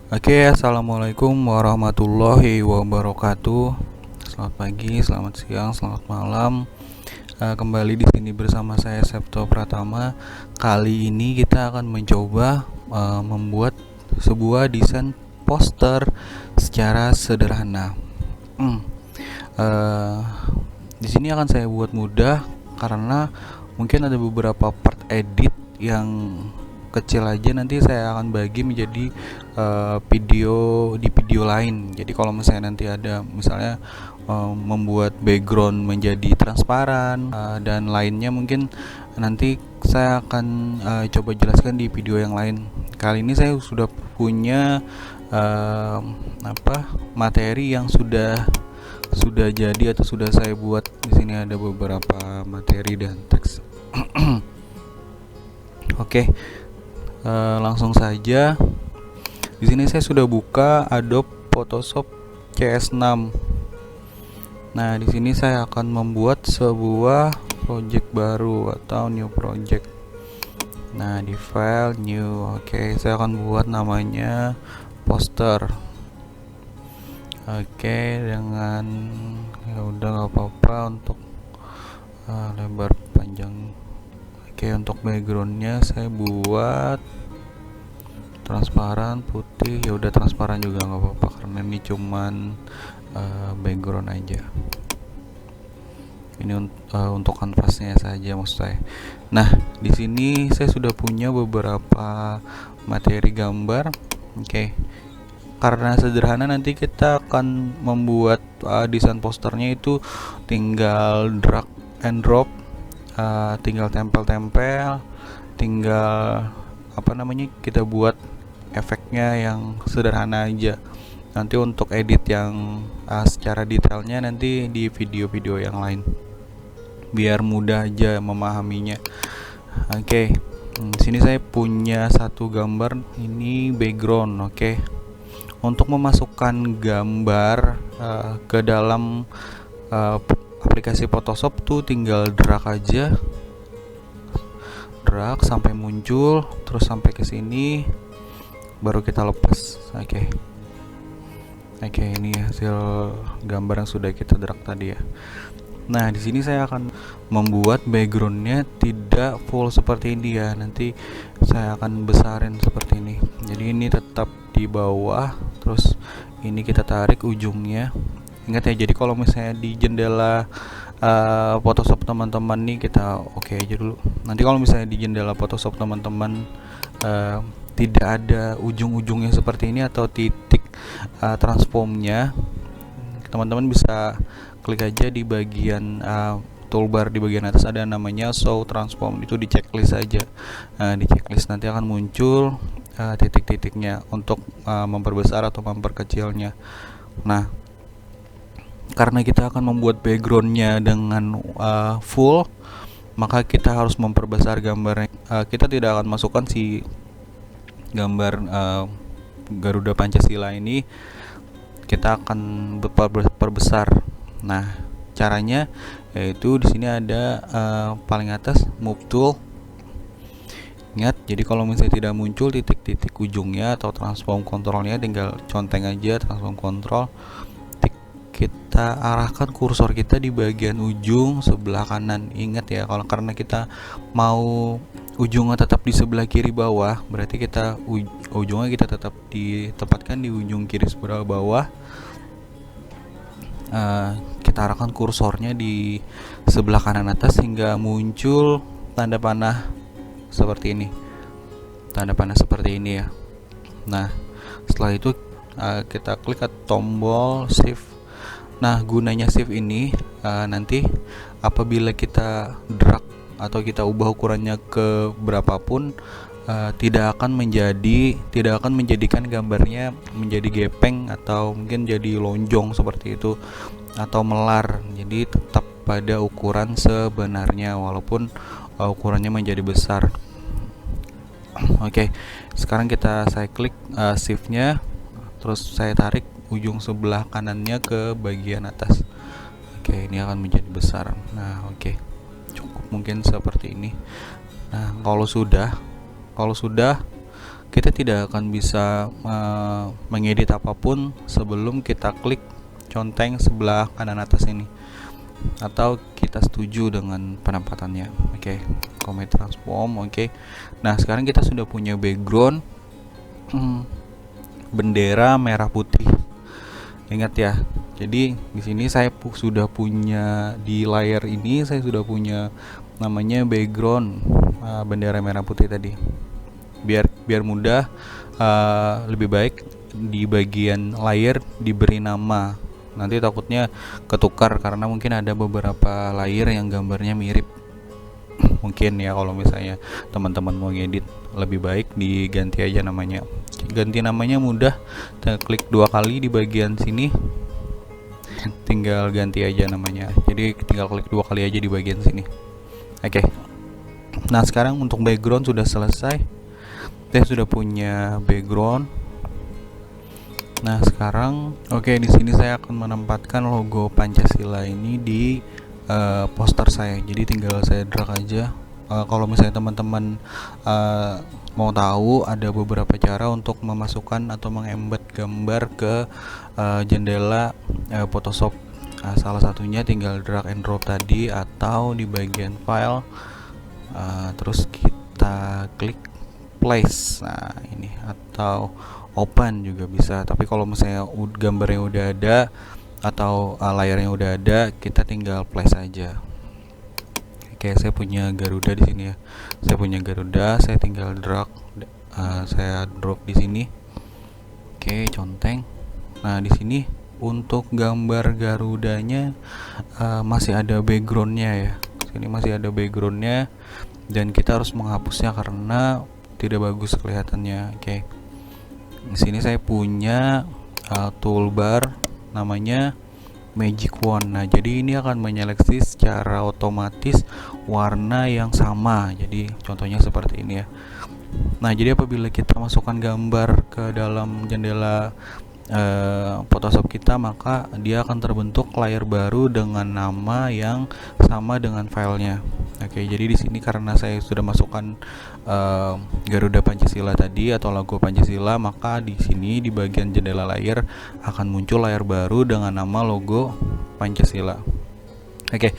Assalamualaikum warahmatullahi wabarakatuh. Selamat pagi, selamat siang, selamat malam. Kembali di sini bersama saya Septo Pratama. Kali ini kita akan mencoba membuat sebuah desain poster secara sederhana. Uh, di sini akan saya buat mudah karena mungkin ada beberapa part edit yang kecil aja, nanti saya akan bagi menjadi video lain. Jadi kalau misalnya nanti ada misalnya membuat background menjadi transparan dan lainnya, mungkin nanti saya akan coba jelaskan di video yang lain. Kali ini saya sudah punya materi yang sudah jadi atau sudah saya buat. Di sini ada beberapa materi dan teks. Langsung saja. Di sini saya sudah buka Adobe Photoshop CS6. Nah, di sini saya akan membuat sebuah project baru atau new project. Nah, di file new. Saya akan buat namanya poster. Dengan ya udah nggak apa-apa untuk lebar panjang. Untuk backgroundnya saya buat transparan putih. Ya udah transparan juga nggak apa-apa karena ini cuman background aja. Ini untuk kanvasnya saja maksud saya. Nah, di sini saya sudah punya beberapa materi gambar. Karena sederhana, nanti kita akan membuat desain posternya itu tinggal drag and drop, tinggal tempel-tempel, tinggal kita buat efeknya yang sederhana aja. Nanti untuk edit yang secara detailnya nanti di video-video yang lain, biar mudah aja memahaminya. Di sini saya punya satu gambar, ini background. Untuk memasukkan gambar ke dalam aplikasi Photoshop tuh tinggal drag aja, drag sampai muncul, terus sampai ke sini, baru kita lepas. Ini hasil gambar yang sudah kita drag tadi ya. Nah, di sini saya akan membuat backgroundnya tidak full seperti ini ya. Nanti saya akan besarin seperti ini. Jadi ini tetap di bawah, terus ini kita tarik ujungnya. Ingat ya, jadi kalau misalnya di jendela Photoshop teman-teman nih kita aja dulu. Nanti kalau misalnya di jendela Photoshop teman-teman tidak ada ujung-ujungnya seperti ini atau titik transformnya, teman-teman bisa klik aja di bagian toolbar di bagian atas, ada namanya show transform, itu di checklist aja. Di checklist nanti akan muncul titik-titiknya untuk memperbesar atau memperkecilnya. Nah, karena kita akan membuat backgroundnya dengan full, maka kita harus memperbesar gambarnya. Kita tidak akan masukkan si gambar Garuda Pancasila ini, kita akan perbesar. Nah, caranya yaitu di sini ada paling atas move tool. Ingat, jadi kalau misalnya tidak muncul titik-titik ujungnya atau transform kontrolnya, tinggal conteng aja transform control. Kita arahkan kursor kita di bagian ujung sebelah kanan. Ingat ya, kalau karena kita mau ujungnya tetap di sebelah kiri bawah, berarti kita ujungnya kita tetap ditempatkan di ujung kiri sebelah bawah. Kita arahkan kursornya di sebelah kanan atas hingga muncul tanda panah seperti ini. Tanda panah seperti ini ya. Nah, setelah itu kita klik tombol shift. Nah, gunanya shift ini nanti apabila kita drag atau kita ubah ukurannya ke berapapun, tidak akan menjadikan gambarnya menjadi gepeng atau mungkin jadi lonjong seperti itu atau melar. Jadi tetap pada ukuran sebenarnya walaupun ukurannya menjadi besar. Sekarang saya klik shift-nya, terus saya tarik ujung sebelah kanannya ke bagian atas. Ini akan menjadi besar. Nah, cukup mungkin seperti ini. Nah, kalau sudah kita tidak akan bisa mengedit apapun sebelum kita klik conteng sebelah kanan atas ini, atau kita setuju dengan penempatannya. Oke, commit transform. Oke. Nah, sekarang kita sudah punya background bendera merah putih. Ingat ya. Jadi di sini saya sudah punya, di layar ini saya sudah punya namanya background bendera merah putih tadi. Biar mudah, lebih baik di bagian layar diberi nama. Nanti takutnya ketukar karena mungkin ada beberapa layer yang gambarnya mirip. Mungkin ya kalau misalnya teman-teman mau ngedit, lebih baik diganti aja namanya. Ganti namanya mudah, kita klik 2 kali di bagian sini, tinggal ganti aja namanya. Jadi tinggal klik 2 kali aja di bagian sini. Oke. Nah, sekarang untuk background sudah selesai. Saya sudah punya background. Nah, sekarang di sini saya akan menempatkan logo Pancasila ini di poster saya. Jadi tinggal saya drag aja. Kalau misalnya teman-teman mau tahu, ada beberapa cara untuk memasukkan atau mengembed gambar ke jendela Photoshop. Salah satunya tinggal drag and drop tadi, atau di bagian file, terus kita klik place. Nah, ini, atau open juga bisa. Tapi kalau misalnya gambarnya udah ada atau layarnya udah ada, kita tinggal place aja. Oke, saya punya Garuda di sini ya. Saya punya Garuda, saya tinggal drag, saya drop di sini. Oke, conteng. Nah, di sini untuk gambar Garudanya masih ada backgroundnya ya. Sini masih ada backgroundnya, dan kita harus menghapusnya karena tidak bagus kelihatannya. Oke. Di sini saya punya toolbar namanya Magic Wand. Nah, jadi ini akan menyeleksi secara otomatis warna yang sama. Jadi contohnya seperti ini ya. Nah, jadi apabila kita masukkan gambar ke dalam jendela Photoshop kita, maka dia akan terbentuk layar baru dengan nama yang sama dengan filenya. Oke, jadi di sini karena saya sudah masukkan Garuda Pancasila tadi atau logo Pancasila, maka di sini di bagian jendela layar akan muncul layar baru dengan nama logo Pancasila. Oke,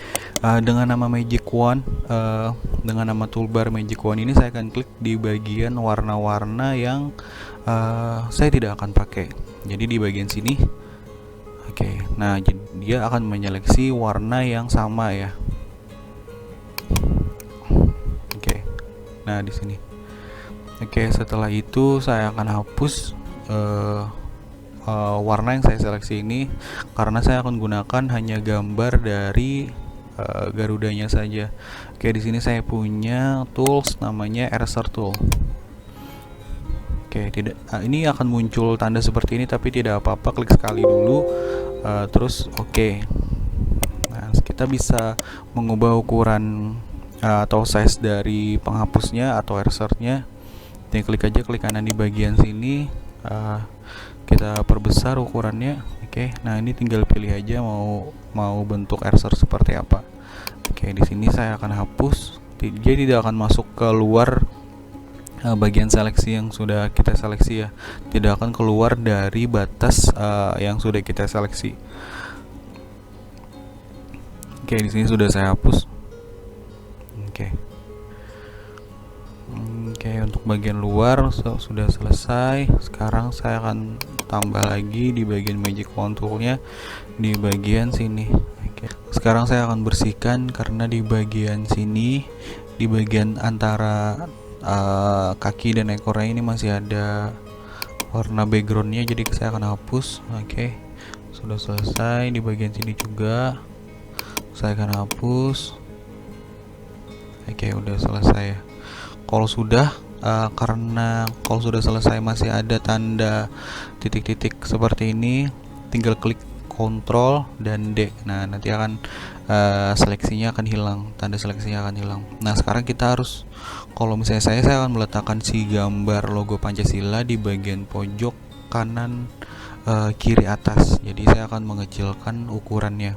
dengan nama Magic Wand, dengan nama toolbar Magic Wand ini, saya akan klik di bagian warna-warna yang saya tidak akan pakai. Jadi di bagian sini. Oke, nah dia akan menyeleksi warna yang sama ya. Oke, nah di sini. Oke, setelah itu saya akan hapus warna yang saya seleksi ini, karena saya akan gunakan hanya gambar dari Garudanya saja. Oke, di sini saya punya tools namanya eraser tool. Oke, ini akan muncul tanda seperti ini, tapi tidak apa-apa, klik sekali dulu, terus oke. Nah, kita bisa mengubah ukuran atau size dari penghapusnya atau erasernya. Tinggal klik aja, klik kanan di bagian sini, kita perbesar ukurannya. Oke, nah ini tinggal pilih aja mau bentuk eraser seperti apa. Oke, di sini saya akan hapus. Dia tidak akan masuk ke luar bagian seleksi yang sudah kita seleksi ya. Tidak akan keluar dari batas yang sudah kita seleksi. Oke, di sini sudah saya hapus. Oke, untuk bagian luar sudah selesai. Sekarang saya akan tambah lagi di bagian Magic Wand toolnya di bagian sini. Oke. Sekarang saya akan bersihkan karena di bagian sini, di bagian antara kaki dan ekornya ini masih ada warna backgroundnya, jadi saya akan hapus. Oke, sudah selesai. Di bagian sini juga saya akan hapus. Oke, udah selesai ya. Kalau sudah kalau sudah selesai masih ada tanda titik-titik seperti ini, tinggal klik Ctrl dan D. Nah, nanti akan seleksinya akan hilang, tanda seleksinya akan hilang. Nah, sekarang kita harus, kalau misalnya saya akan meletakkan si gambar logo Pancasila di bagian pojok kanan kiri atas. Jadi saya akan mengecilkan ukurannya.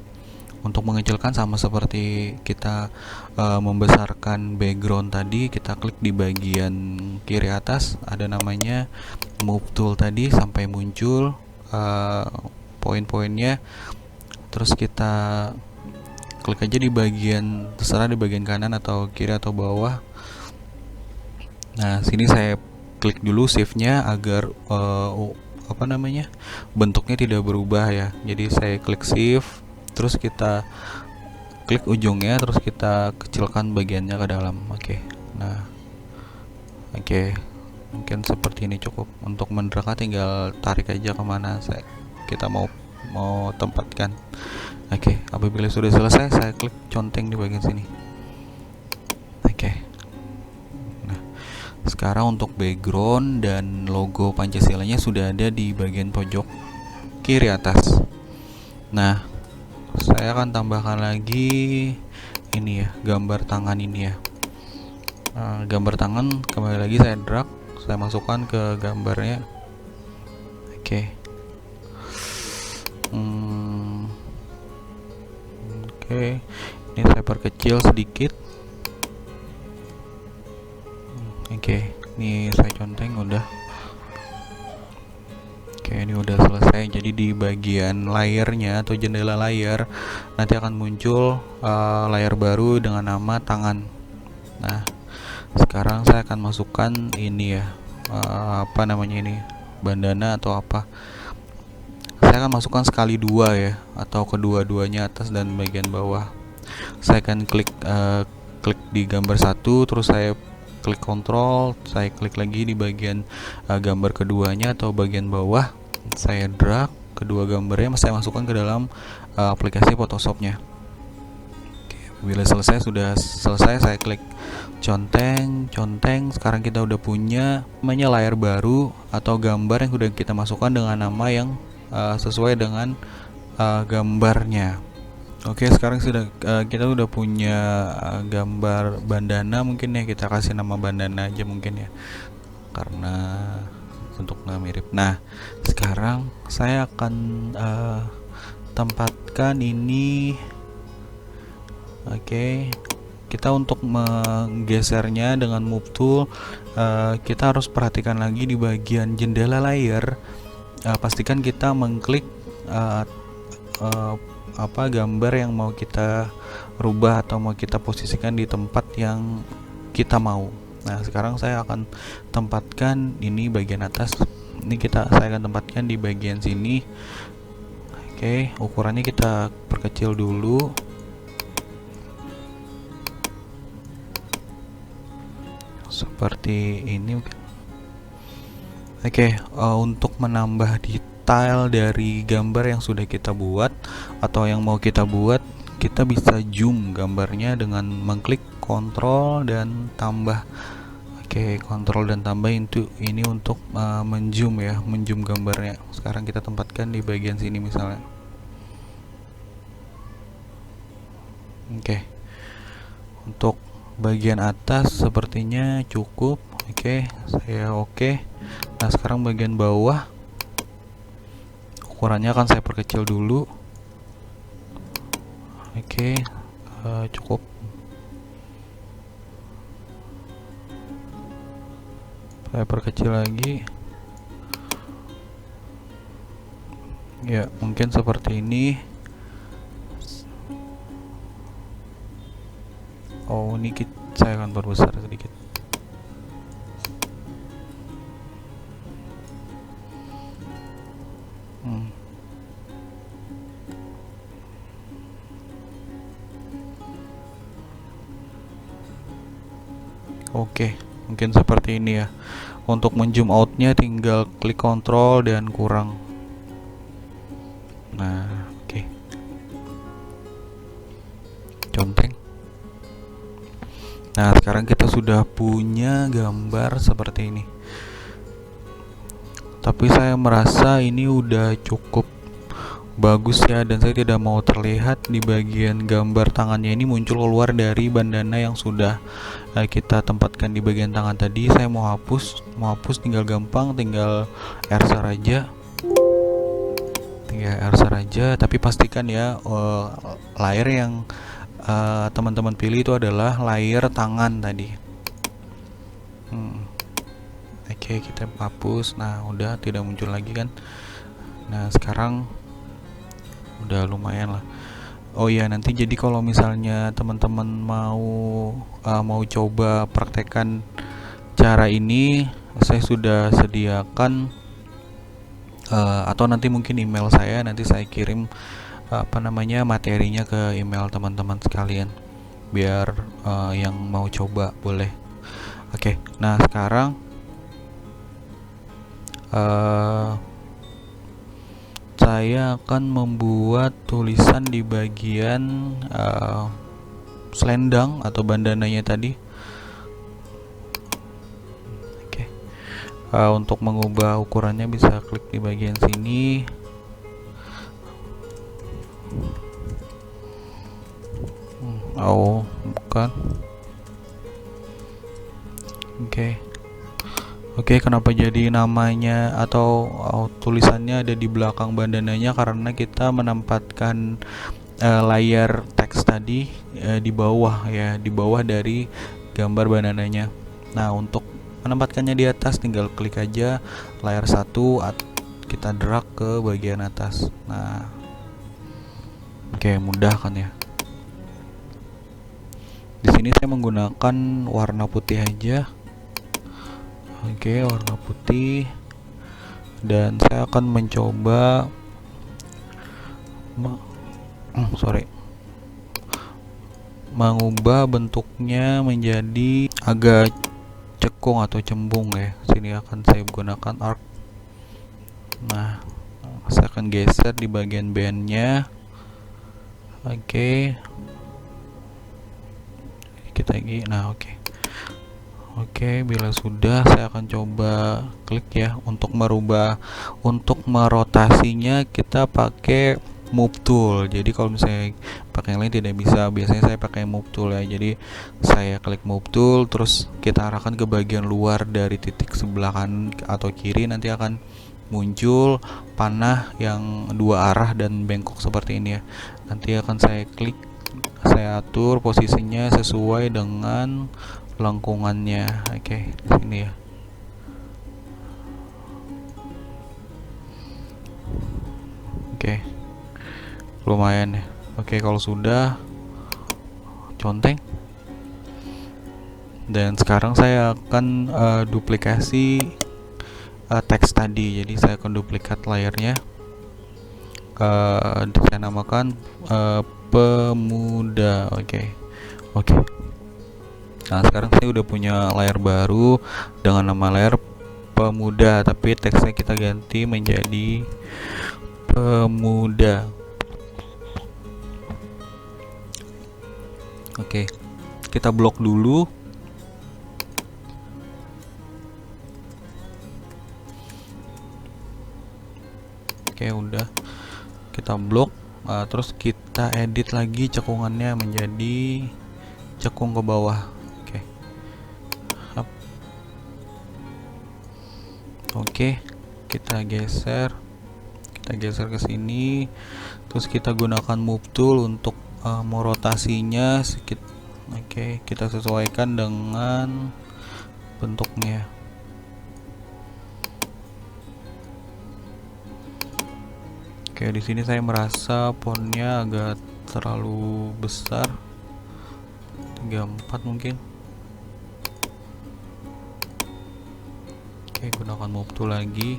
Untuk mengecilkan sama seperti kita membesarkan background tadi, kita klik di bagian kiri atas, ada namanya move tool tadi sampai muncul poin-poinnya. Terus kita klik aja di bagian, terserah di bagian kanan atau kiri atau bawah. Nah, sini saya klik dulu shift-nya agar bentuknya tidak berubah ya. Jadi saya klik shift, terus kita klik ujungnya, terus kita kecilkan bagiannya ke dalam. Nah, mungkin seperti ini cukup. Untuk mendekat tinggal tarik aja kemana kita mau tempatkan. Apabila sudah selesai, saya klik conteng di bagian sini. Nah, sekarang untuk background dan logo Pancasilanya sudah ada di bagian pojok kiri atas. Nah, saya akan tambahkan lagi ini ya, gambar tangan ini ya. Gambar tangan kembali lagi saya drag, saya masukkan ke gambarnya. Ini saya perkecil sedikit. Ini saya conteng udah. Ini udah selesai. Jadi di bagian layarnya atau jendela layar nanti akan muncul layar baru dengan nama tangan. Nah, sekarang saya akan masukkan ini ya, bandana atau apa. Saya akan masukkan sekali dua ya, atau kedua-duanya atas dan bagian bawah. Saya akan klik di gambar satu, terus saya klik kontrol, saya klik lagi di bagian gambar keduanya atau bagian bawah. Saya drag kedua gambarnya, saya masukkan ke dalam aplikasi Photoshopnya. Bila sudah selesai, saya klik conteng. Sekarang kita udah punya namanya layar baru atau gambar yang sudah kita masukkan dengan nama yang sesuai dengan gambarnya. Sekarang kita udah punya gambar bandana, mungkin ya kita kasih nama bandana aja mungkin ya, karena bentuknya mirip. Nah, sekarang saya akan tempatkan ini. Kita untuk menggesernya dengan move tool, kita harus perhatikan lagi di bagian jendela layar. Pastikan kita mengklik gambar yang mau kita rubah atau mau kita posisikan di tempat yang kita mau. Nah, sekarang saya akan tempatkan ini bagian atas. Saya akan tempatkan di bagian sini. Ukurannya kita perkecil dulu. Seperti ini. Untuk menambah detail dari gambar yang sudah kita buat atau yang mau kita buat, kita bisa zoom gambarnya dengan mengklik kontrol dan tambah. Kontrol dan tambah ini untuk menzoom gambarnya. Sekarang kita tempatkan di bagian sini misalnya. Untuk bagian atas sepertinya cukup. Saya Nah, sekarang bagian bawah ukurannya akan saya perkecil dulu. Cukup. Saya perkecil lagi. Ya, mungkin seperti ini. Ini saya akan perbesar sedikit. Mungkin seperti ini ya. Untuk menzoom outnya tinggal klik kontrol dan kurang. Nah, conteng. Nah, sekarang kita sudah punya gambar seperti ini. Tapi saya merasa ini udah cukup bagus ya, dan saya tidak mau terlihat di bagian gambar tangannya ini muncul keluar dari bandana yang sudah kita tempatkan di bagian tangan tadi. Saya mau hapus tinggal gampang, tinggal ersar aja, ya Acer aja, tapi pastikan ya layer yang teman-teman pilih itu adalah layer tangan tadi. Oke, kita hapus. Nah, udah tidak muncul lagi kan. Nah, sekarang udah lumayan lah. Oh iya, nanti jadi kalau misalnya teman-teman mau coba praktekkan cara ini, saya sudah sediakan atau nanti mungkin email saya, nanti saya kirim materinya ke email teman-teman sekalian, biar yang mau coba boleh. Oke, nah sekarang saya akan membuat tulisan di bagian selendang atau bandananya tadi. Oke. Untuk mengubah ukurannya bisa klik di bagian sini. Oh, bukan. Oke, kenapa jadi namanya atau tulisannya ada di belakang bandananya? Karena kita menempatkan layar teks tadi di bawah ya, di bawah dari gambar bandananya. Nah, untuk menempatkannya di atas tinggal klik aja layar 1, kita drag ke bagian atas. Nah, oke, mudah kan ya. Di sini saya menggunakan warna putih aja. Oke, warna putih, dan saya akan mencoba mengubah bentuknya menjadi agak cekung atau cembung ya. Sini akan saya gunakan arc. Nah, saya akan geser di bagian bandnya. Oke, kita lagi. Nah, Oke, bila sudah saya akan coba klik ya untuk merotasinya kita pakai move tool. Jadi kalau misalnya pakai yang lain tidak bisa, biasanya saya pakai move tool ya. Jadi saya klik move tool, terus kita arahkan ke bagian luar dari titik sebelah kanan atau kiri, nanti akan muncul panah yang dua arah dan bengkok seperti ini ya. Nanti akan saya klik, saya atur posisinya sesuai dengan lengkungannya. Oke, sini ya. Oke, lumayan ya. Oke, kalau sudah conteng, dan sekarang saya akan duplikasi teks tadi. Jadi saya akan duplikat layarnya, saya namakan pemuda. Oke. Nah, sekarang saya udah punya layar baru dengan nama layar pemuda, tapi teksnya kita ganti menjadi pemuda. Oke, kita blok dulu. Oke, udah kita blok. Terus kita edit lagi cekungannya menjadi cekung ke bawah. Oke, kita geser ke sini, terus kita gunakan move tool untuk merotasinya sedikit. Oke, kita sesuaikan dengan bentuknya. Oke, di sini saya merasa fontnya agak terlalu besar, 34 mungkin. Oke, gunakan move tool lagi.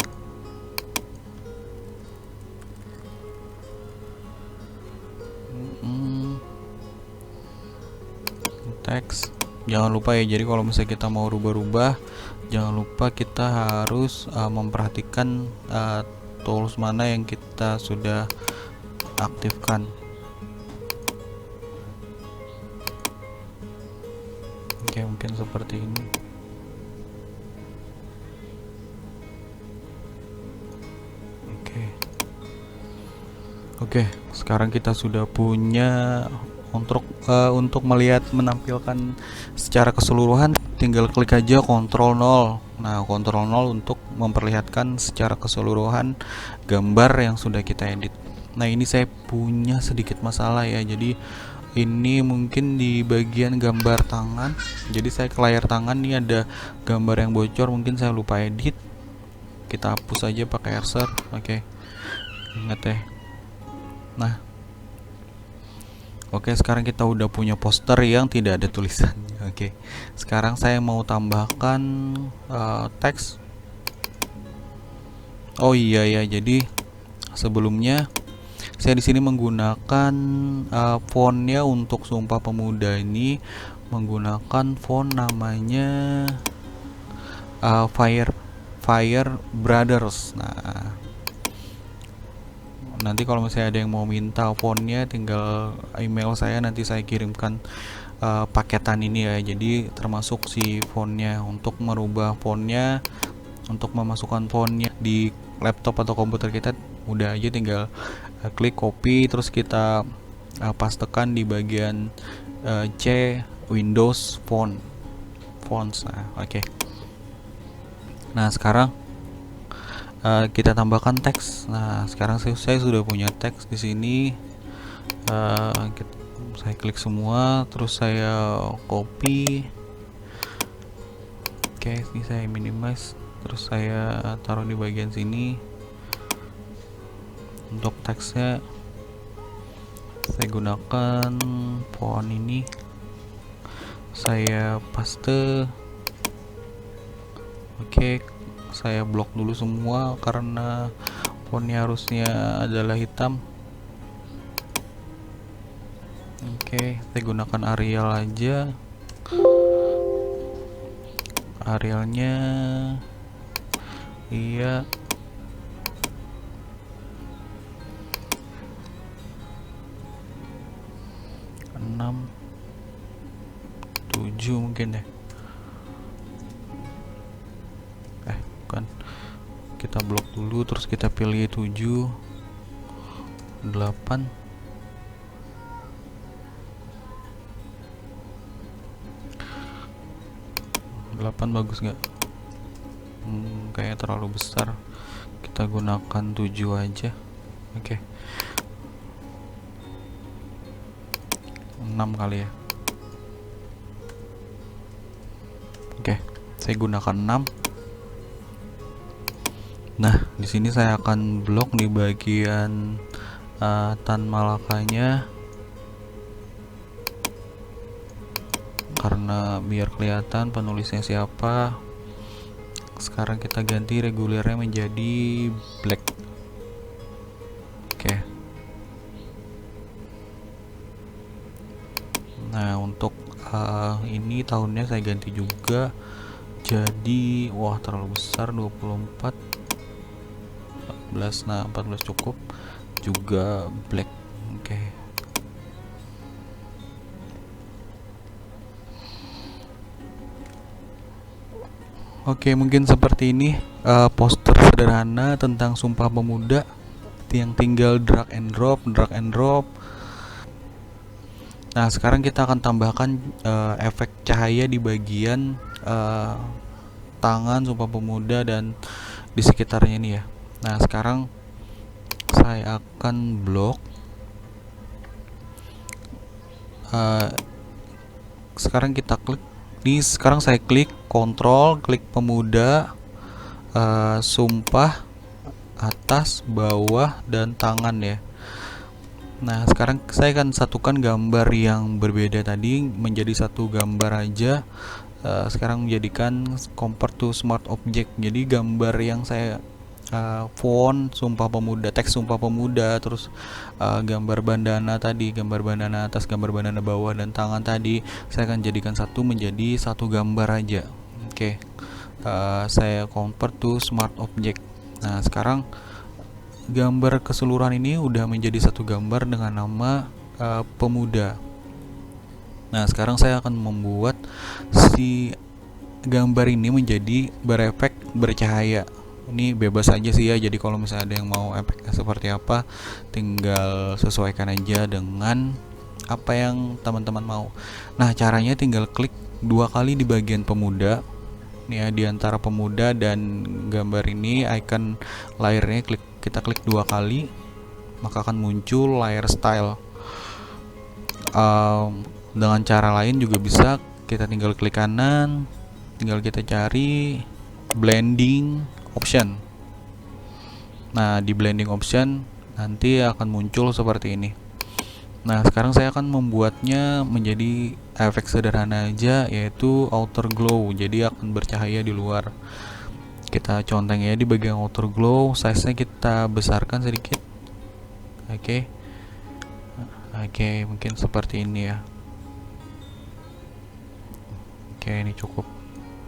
Teks, jangan lupa ya, jadi kalau misalnya kita mau rubah-rubah, jangan lupa kita harus memperhatikan tools mana yang kita sudah aktifkan. Oke, mungkin seperti ini. Oke, sekarang kita sudah punya untuk melihat menampilkan secara keseluruhan, tinggal klik aja Ctrl 0. Nah, Ctrl 0 untuk memperlihatkan secara keseluruhan gambar yang sudah kita edit. Nah, ini saya punya sedikit masalah ya. Jadi ini mungkin di bagian gambar tangan. Jadi saya ke layar tangan, nih ada gambar yang bocor, mungkin saya lupa edit. Kita hapus aja pakai eraser. Oke. Ingat ya. Nah, oke, sekarang kita udah punya poster yang tidak ada tulisannya. Oke, sekarang saya mau tambahkan teks. Oh iya ya, jadi sebelumnya saya di sini menggunakan fontnya untuk Sumpah Pemuda ini menggunakan font namanya Fire Brothers. Nah, nanti kalau misalnya ada yang mau minta fontnya, tinggal email saya, nanti saya kirimkan paketan ini ya. Jadi termasuk si fontnya. Untuk merubah fontnya, untuk memasukkan fontnya di laptop atau komputer kita, udah aja tinggal klik copy, terus kita pastekan di bagian C Windows fonts. Nah, oke. Nah, sekarang kita tambahkan teks. Nah, sekarang saya sudah punya teks di sini. Saya klik semua, terus saya copy. Oke, ini saya minimize, terus saya taruh di bagian sini. Untuk teksnya saya gunakan font ini, saya paste. Oke, saya blok dulu semua karena fontnya harusnya adalah hitam. Oke, saya gunakan Arial aja. Arialnya iya, 6, 7 mungkin deh. Bukan. Kita blok dulu, terus kita pilih 7, 8. Bagus nggak? Kayaknya terlalu besar. Kita gunakan 7 aja. Oke. 6 kali ya. Oke, saya gunakan 6. Nah, di sini saya akan blok di bagian Tan Malakanya, karena biar kelihatan penulisnya siapa. Sekarang kita ganti regulernya menjadi black. Oke. Nah, untuk ini tahunnya saya ganti juga, jadi terlalu besar, 24, 14. Nah, 14 cukup, juga black. Oke. Oke, mungkin seperti ini poster sederhana tentang Sumpah Pemuda yang tinggal drag and drop. Nah, sekarang kita akan tambahkan efek cahaya di bagian tangan Sumpah Pemuda dan di sekitarnya ini ya. Nah, sekarang saya akan blok. Sekarang kita klik. Sekarang saya klik kontrol, klik pemuda, sumpah, atas, bawah, dan tangan ya. Nah, sekarang saya akan satukan gambar yang berbeda tadi menjadi satu gambar aja. Sekarang menjadikan convert to smart object. Jadi gambar yang saya font Sumpah Pemuda, teks Sumpah Pemuda, terus gambar bandana tadi, gambar bandana atas, gambar bandana bawah, dan tangan tadi, saya akan jadikan satu menjadi satu gambar aja. Oke. Saya convert to smart object. Nah, sekarang gambar keseluruhan ini udah menjadi satu gambar dengan nama pemuda. Nah, sekarang saya akan membuat si gambar ini menjadi berefek bercahaya. Ini bebas aja sih ya, jadi kalau misalnya ada yang mau efeknya seperti apa, tinggal sesuaikan aja dengan apa yang teman-teman mau. Nah, caranya tinggal klik 2 kali di bagian pemuda, nih ya, di antara pemuda dan gambar ini icon layarnya kita klik 2 kali, maka akan muncul layer style. Dengan cara lain juga bisa, kita tinggal klik kanan, tinggal kita cari blending option. Nah, di blending option nanti akan muncul seperti ini. Nah, sekarang saya akan membuatnya menjadi efek sederhana aja, yaitu outer glow. Jadi akan bercahaya di luar. Kita conteng ya di bagian outer glow, size-nya kita besarkan sedikit. Oke. Oke, mungkin seperti ini ya. Oke, ini cukup.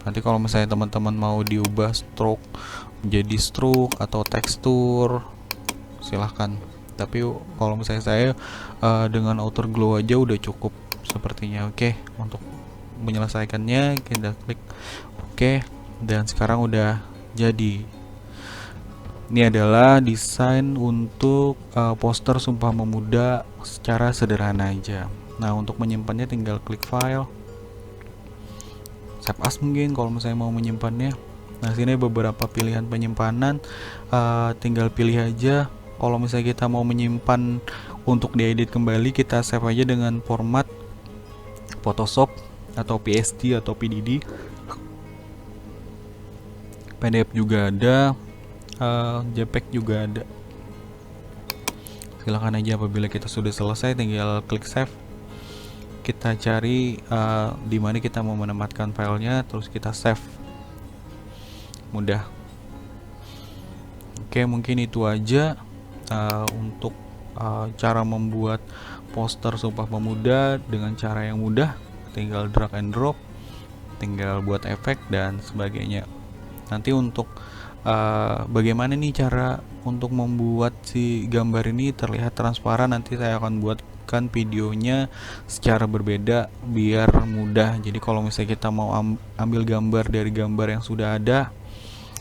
Nanti kalau misalnya teman-teman mau diubah stroke menjadi stroke atau tekstur, silahkan. Tapi kalau misalnya saya dengan outer glow aja udah cukup sepertinya. Oke, untuk menyelesaikannya kita klik oke, dan sekarang udah jadi. Ini adalah desain untuk poster Sumpah Pemuda secara sederhana aja. Nah, untuk menyimpannya tinggal klik file, save as mungkin kalau misalnya mau menyimpannya. Nah, sini beberapa pilihan penyimpanan, tinggal pilih aja. Kalau misalnya kita mau menyimpan untuk diedit kembali, kita save aja dengan format Photoshop atau PSD atau PDD. PDF juga ada, JPEG juga ada. Silahkan aja. Apabila kita sudah selesai, tinggal klik save. Kita cari di mana kita mau menempatkan filenya, terus kita save. Mudah. Oke, mungkin itu aja untuk cara membuat poster Sumpah Pemuda dengan cara yang mudah. Tinggal drag and drop, tinggal buat efek dan sebagainya. Nanti untuk bagaimana nih cara untuk membuat si gambar ini terlihat transparan, nanti saya akan buatkan videonya secara berbeda biar mudah. Jadi kalau misalnya kita mau ambil gambar dari gambar yang sudah ada,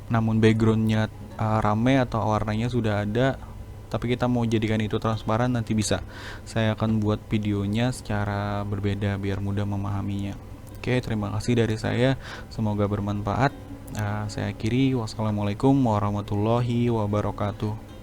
namun backgroundnya rame atau warnanya sudah ada, tapi kita mau jadikan itu transparan, nanti bisa saya akan buat videonya secara berbeda biar mudah memahaminya. Oke, terima kasih dari saya, semoga bermanfaat. Saya akhiri, wassalamualaikum warahmatullahi wabarakatuh.